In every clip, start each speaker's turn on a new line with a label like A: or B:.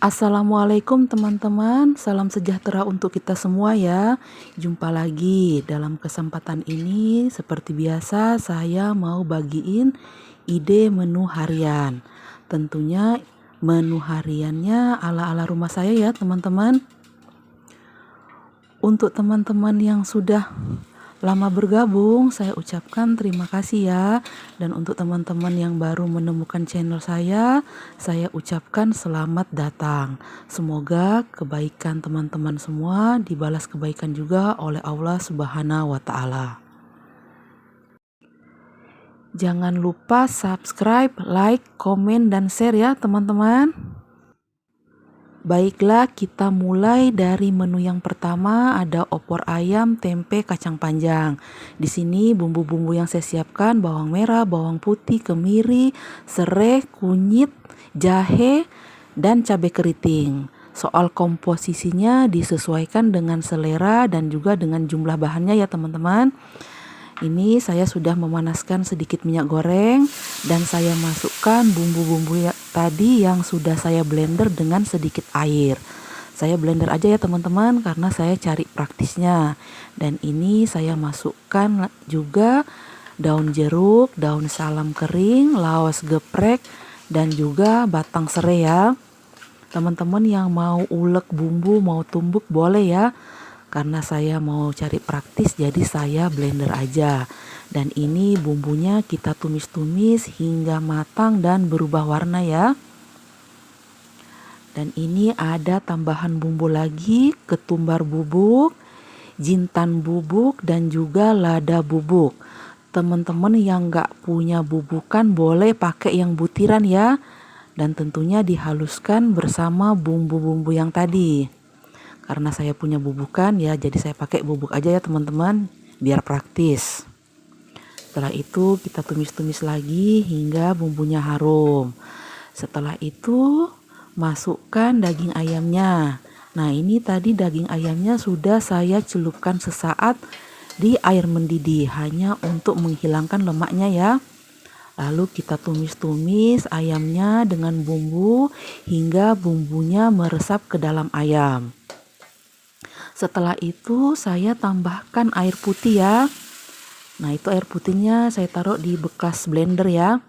A: Assalamualaikum teman-teman, salam sejahtera untuk kita semua ya. Jumpa lagi dalam kesempatan ini. Seperti biasa saya mau bagiin ide menu harian. Tentunya menu hariannya ala-ala rumah saya ya teman-teman. Untuk teman-teman yang sudah lama bergabung, saya ucapkan terima kasih ya. Dan untuk teman-teman yang baru menemukan channel saya ucapkan selamat datang. Semoga kebaikan teman-teman semua dibalas kebaikan juga oleh Allah Subhanahu wa Ta'ala. Jangan lupa subscribe, like, komen, dan share ya teman-teman. Baiklah, kita mulai dari menu yang pertama, ada opor ayam, tempe, kacang panjang. Di sini bumbu-bumbu yang saya siapkan bawang merah, bawang putih, kemiri, serai, kunyit, jahe, dan cabai keriting. Soal komposisinya disesuaikan dengan selera dan juga dengan jumlah bahannya ya teman-teman. Ini saya sudah memanaskan sedikit minyak goreng dan saya masukkan bumbu-bumbu tadi yang sudah saya blender dengan sedikit air. Saya blender aja ya teman-teman karena saya cari praktisnya. Dan ini saya masukkan juga daun jeruk, daun salam kering, laos geprek, dan juga batang serai ya. Teman-teman yang mau ulek bumbu, mau tumbuk boleh ya. Karena saya mau cari praktis jadi saya blender aja. Dan ini bumbunya kita tumis-tumis hingga matang dan berubah warna ya. Dan ini ada tambahan bumbu lagi, ketumbar bubuk, jintan bubuk, dan juga lada bubuk. Teman-teman yang gak punya bubukan boleh pakai yang butiran ya. Dan tentunya dihaluskan bersama bumbu-bumbu yang tadi. Karena saya punya bubukan ya, jadi saya pakai bubuk aja ya teman-teman, biar praktis. Setelah itu kita tumis-tumis lagi hingga bumbunya harum. Setelah itu masukkan daging ayamnya. Nah ini tadi daging ayamnya sudah saya celupkan sesaat di air mendidih, hanya untuk menghilangkan lemaknya ya. Lalu kita tumis-tumis ayamnya dengan bumbu hingga bumbunya meresap ke dalam ayam. Setelah itu saya tambahkan air putih ya. Nah itu air putihnya saya taruh di bekas blender ya.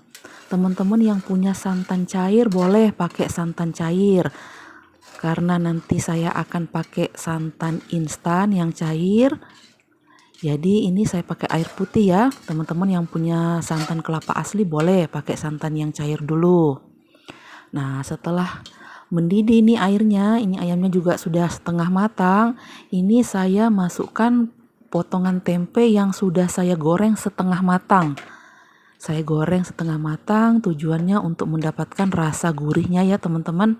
A: Teman-teman yang punya santan cair boleh pakai santan cair. Karena nanti saya akan pakai santan instan yang cair. Jadi ini saya pakai air putih ya. Teman-teman yang punya santan kelapa asli boleh pakai santan yang cair dulu. Nah setelah mendidih ini airnya, ini ayamnya juga sudah setengah matang. Ini saya masukkan potongan tempe yang sudah saya goreng setengah matang. Saya goreng setengah matang tujuannya untuk mendapatkan rasa gurihnya ya teman-teman.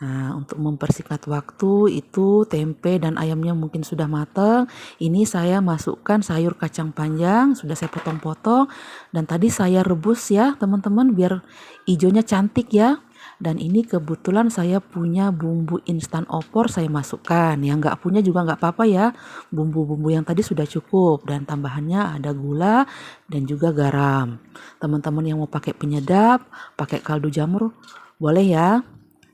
A: Nah untuk mempersingkat waktu itu tempe dan ayamnya mungkin sudah matang. Ini saya masukkan sayur kacang panjang, sudah saya potong-potong. Dan tadi saya rebus ya teman-teman biar hijaunya cantik ya. Dan ini kebetulan saya punya bumbu instan opor saya masukkan. Yang nggak punya juga nggak apa-apa ya. Bumbu-bumbu yang tadi sudah cukup. Dan tambahannya ada gula dan juga garam. Teman-teman yang mau pakai penyedap, pakai kaldu jamur, boleh ya.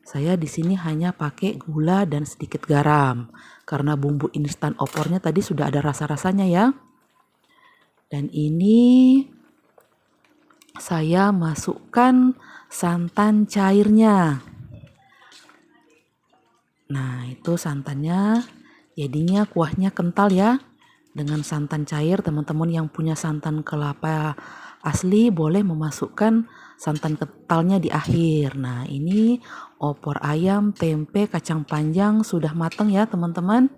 A: Saya di sini hanya pakai gula dan sedikit garam. Karena bumbu instan opornya tadi sudah ada rasa-rasanya ya. Dan ini saya masukkan santan cairnya. Nah itu santannya jadinya kuahnya kental ya. Dengan santan cair, teman-teman yang punya santan kelapa asli boleh memasukkan santan kentalnya di akhir. Nah ini opor ayam, tempe, kacang panjang sudah matang ya teman-teman.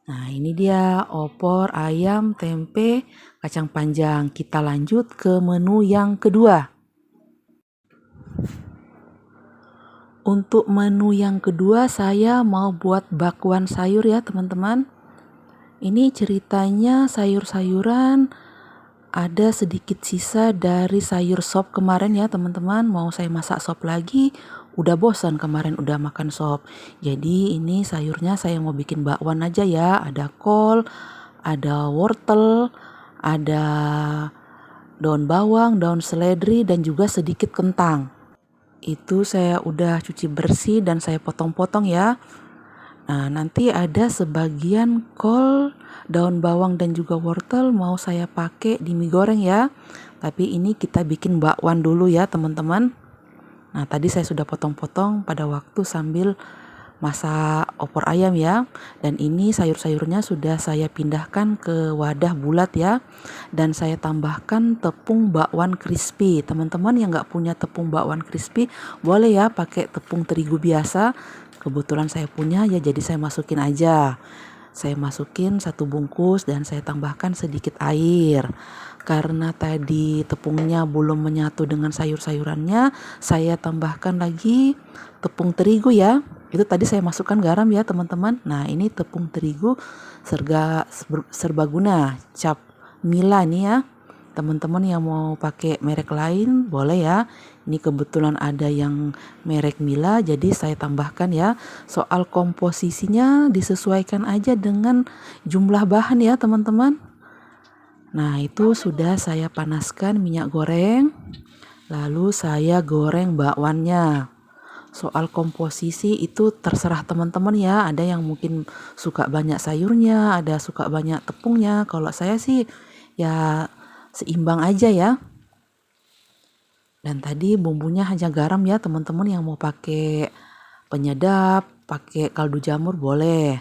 A: Nah ini dia opor ayam, tempe, kacang panjang. Kita lanjut ke menu yang kedua. Untuk menu yang kedua saya mau buat bakwan sayur ya teman-teman. Ini ceritanya sayur-sayuran ada sedikit sisa dari sayur sop kemarin ya teman-teman. Mau saya masak sop lagi, udah bosan kemarin udah makan sop. Jadi ini sayurnya saya mau bikin bakwan aja ya. Ada kol, ada wortel, ada daun bawang, daun seledri, dan juga sedikit kentang. Itu saya udah cuci bersih dan saya potong-potong ya. Nah, nanti ada sebagian kol, daun bawang dan juga wortel mau saya pakai di mie goreng ya. Tapi ini kita bikin bakwan dulu ya teman-teman. Nah, tadi saya sudah potong-potong pada waktu sambil masak opor ayam ya. Dan ini sayur-sayurnya sudah saya pindahkan ke wadah bulat ya. Dan saya tambahkan tepung bakwan crispy. Teman-teman yang nggak punya tepung bakwan crispy boleh ya pakai tepung terigu biasa. Kebetulan saya punya ya, jadi saya masukin aja. Saya masukin 1 bungkus dan saya tambahkan sedikit air. Karena tadi tepungnya belum menyatu dengan sayur-sayurannya, saya tambahkan lagi tepung terigu ya. Itu tadi saya masukkan garam ya teman-teman. Nah, ini tepung terigu serbaguna cap Mila nih ya. Teman-teman yang mau pakai merek lain boleh ya. Ini kebetulan ada yang merek Mila, jadi saya tambahkan ya. Soal komposisinya disesuaikan aja dengan jumlah bahan ya teman-teman. Nah, itu sudah saya panaskan minyak goreng. Lalu saya goreng bakwannya. Soal komposisi itu terserah teman-teman ya. Ada yang mungkin suka banyak sayurnya, ada suka banyak tepungnya. Kalau saya sih ya seimbang aja ya. Dan tadi bumbunya hanya garam ya teman-teman, yang mau pakai penyedap, pakai kaldu jamur boleh.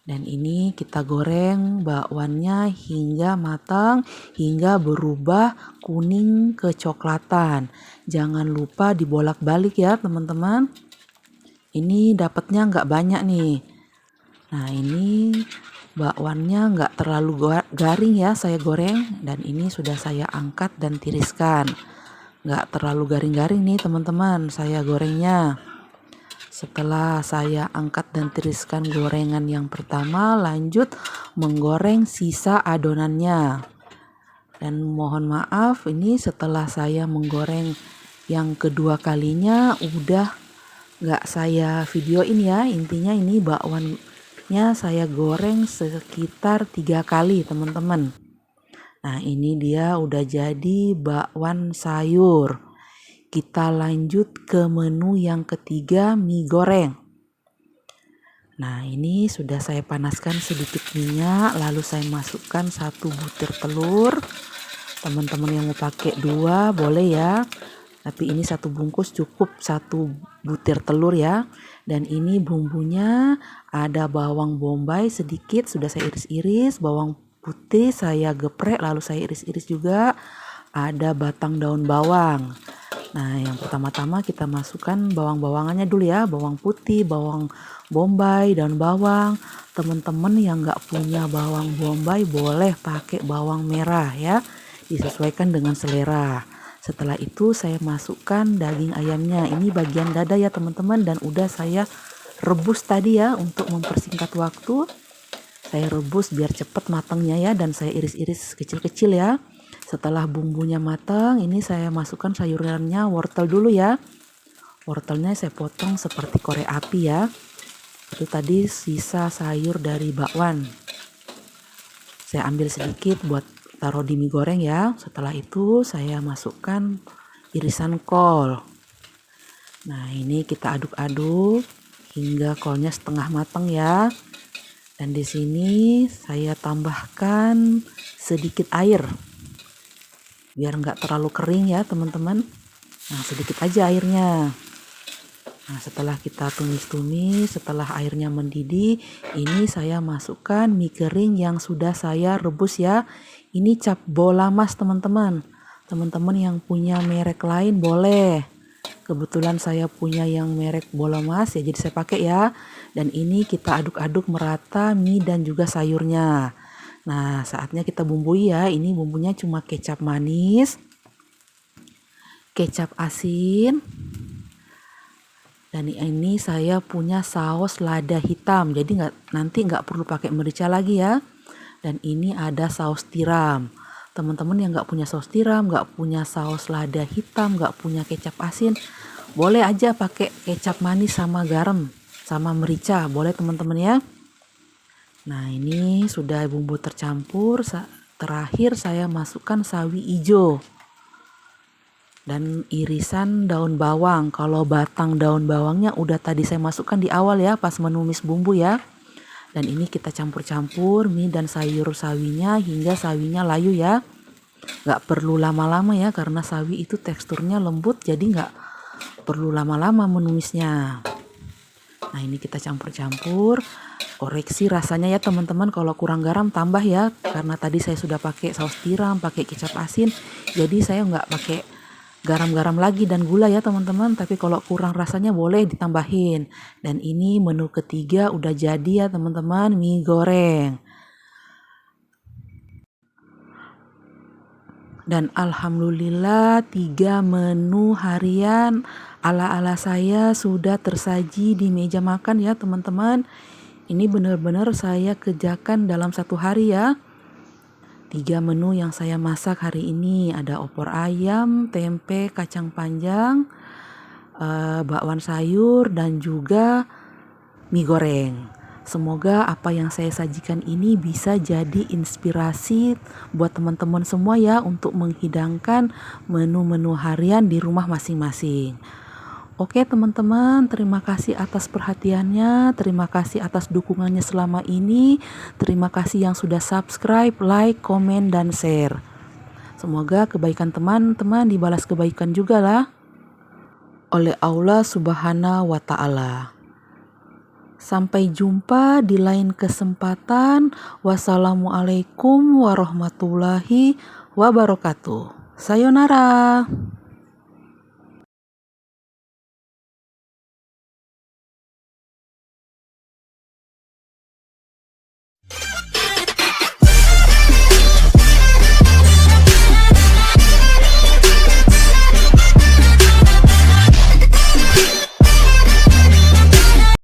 A: Dan ini kita goreng bakwannya hingga matang, hingga berubah kuning kecoklatan. Jangan lupa dibolak-balik ya teman-teman. Ini dapatnya nggak banyak nih. Nah, ini bakwannya nggak terlalu garing ya saya goreng. Dan ini sudah saya angkat dan tiriskan. Nggak terlalu garing-garing nih teman-teman saya gorengnya. Setelah saya angkat dan tiriskan gorengan yang pertama, lanjut menggoreng sisa adonannya. Dan mohon maaf, ini setelah saya menggoreng yang kedua kalinya udah nggak saya videoin ya. Intinya ini bakwannya saya goreng sekitar 3 kali teman-teman. Nah, ini dia udah jadi bakwan sayur. Kita lanjut ke menu yang ketiga, mie goreng. Nah, ini sudah saya panaskan sedikit minyak, lalu saya masukkan 1 butir telur. Teman-teman yang mau pakai 2 boleh ya. Tapi ini 1 bungkus cukup 1 butir telur ya. Dan ini bumbunya ada bawang bombay sedikit sudah saya iris-iris, bawang putih saya geprek lalu saya iris-iris juga. Ada batang daun bawang. Nah, yang pertama-tama kita masukkan bawang-bawangannya dulu ya. Bawang putih, bawang bombay, daun bawang. Teman-teman yang nggak punya bawang bombay boleh pakai bawang merah ya. Disesuaikan dengan selera. Setelah itu saya masukkan daging ayamnya. Ini bagian dada ya teman-teman, dan udah saya rebus tadi ya untuk mempersingkat waktu. Saya rebus biar cepat matangnya ya, dan saya iris-iris kecil-kecil ya. Setelah bumbunya matang, ini saya masukkan sayurannya, wortel dulu ya. Wortelnya saya potong seperti korek api ya. Itu tadi sisa sayur dari bakwan. Saya ambil sedikit buat taruh di mie goreng ya. Setelah itu saya masukkan irisan kol. Nah, ini kita aduk-aduk hingga kolnya setengah matang ya. Dan di sini saya tambahkan sedikit air. Biar nggak terlalu kering ya teman-teman. Nah, sedikit aja airnya. Nah, setelah kita tumis-tumis, setelah airnya mendidih, ini saya masukkan mie kering yang sudah saya rebus ya. Ini cap bola mas teman-teman. Teman-teman yang punya merek lain boleh. Kebetulan saya punya yang merek bola mas ya, jadi saya pakai ya. Dan ini kita aduk-aduk merata mie dan juga sayurnya. Nah, saatnya kita bumbui ya. Ini bumbunya cuma kecap manis, kecap asin, dan ini saya punya saus lada hitam. Jadi nanti nggak perlu pakai merica lagi ya. Dan ini ada saus tiram. Teman-teman yang nggak punya saus tiram, nggak punya saus lada hitam, nggak punya kecap asin, boleh aja pakai kecap manis sama garam sama merica, boleh teman-teman ya. Nah, ini sudah bumbu tercampur. Terakhir saya masukkan sawi hijau. dan irisan daun bawang. Kalau batang daun bawangnya udah tadi saya masukkan di awal ya pas menumis bumbu ya. Dan ini kita campur-campur mie dan sayur sawinya hingga sawinya layu ya. Gak perlu lama-lama ya karena sawi itu teksturnya lembut, jadi gak perlu lama-lama menumisnya. Nah ini kita campur-campur, koreksi rasanya ya teman-teman, kalau kurang garam tambah ya, karena tadi saya sudah pakai saus tiram, pakai kecap asin, jadi saya nggak pakai garam-garam lagi dan gula ya teman-teman, tapi kalau kurang rasanya boleh ditambahin. Dan ini menu ketiga udah jadi ya teman-teman, mie goreng. Dan alhamdulillah 3 menu harian ala-ala saya sudah tersaji di meja makan ya teman-teman. Ini benar-benar saya kerjakan dalam satu hari ya. 3 menu yang saya masak hari ini ada opor ayam, tempe, kacang panjang, bakwan sayur dan juga mie goreng. Semoga apa yang saya sajikan ini bisa jadi inspirasi buat teman-teman semua ya untuk menghidangkan menu-menu harian di rumah masing-masing. Oke teman-teman, terima kasih atas perhatiannya, terima kasih atas dukungannya selama ini, terima kasih yang sudah subscribe, like, komen, dan share. Semoga kebaikan teman-teman dibalas kebaikan juga lah oleh Allah Subhanahu wa Ta'ala. Sampai jumpa di lain kesempatan. Wassalamualaikum warahmatullahi wabarakatuh. Sayonara.